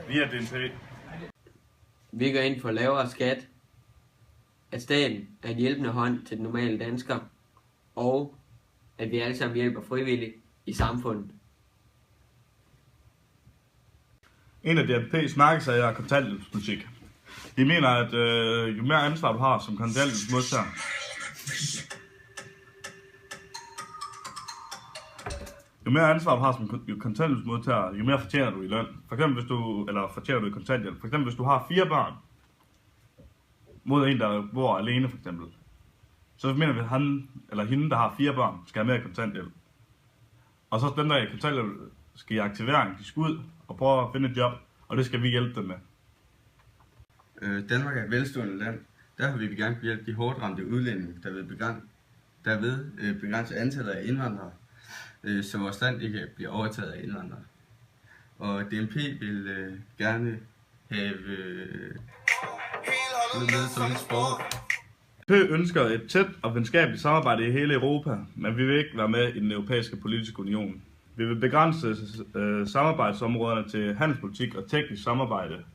via DNP. Vi går ind for lavere skat, at staten er en hjælpende hånd til den normale dansker, og at vi alle sammen hjælper frivilligt i samfundet. En af DNP's mærkesager er kontanthjælpspolitik. De mener, at jo mere ansvar du har som kontanthjælpsmodtager, jo mere fortjener du i løn. For eksempel fortjener du i kontanthjælp. For eksempel hvis du har 4 børn, mod en, der bor alene for eksempel. Så mener vi, at han eller hende, der har 4 børn, skal have mere kontanthjælp. Og så dem, der er i kontanthjælp, skal i aktivering, de skal ud og prøve at finde et job, og det skal vi hjælpe dem med. Danmark er et velstående land. Derfor vil vi gerne hjælpe de hårdt ramte udlændinge, der ved begrænse antallet af indvandrere, så vores land ikke bliver overtaget af indvandrere. Og DNP vil gerne have med som et sport. DNP ønsker et tæt og venskabeligt samarbejde i hele Europa, men vi vil ikke være med i den europæiske politiske union. Vi vil begrænse samarbejdsområderne til handelspolitik og teknisk samarbejde.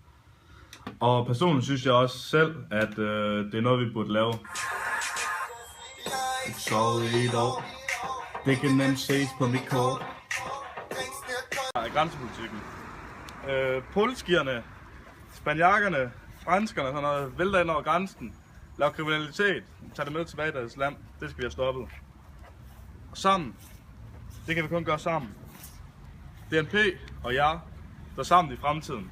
Og personligt synes jeg også selv, at det er noget, vi burde lave. Det kan nemt ses på mit kort. Grænsepolitikken. Polskierne, spaniakkerne, franskerne, sådan noget, vælter ind over grænsen, laver kriminalitet, tager det med tilbage i deres land. Det skal vi have stoppet. Og sammen, det kan vi kun gøre sammen. DNP og jeg, der sammen i fremtiden.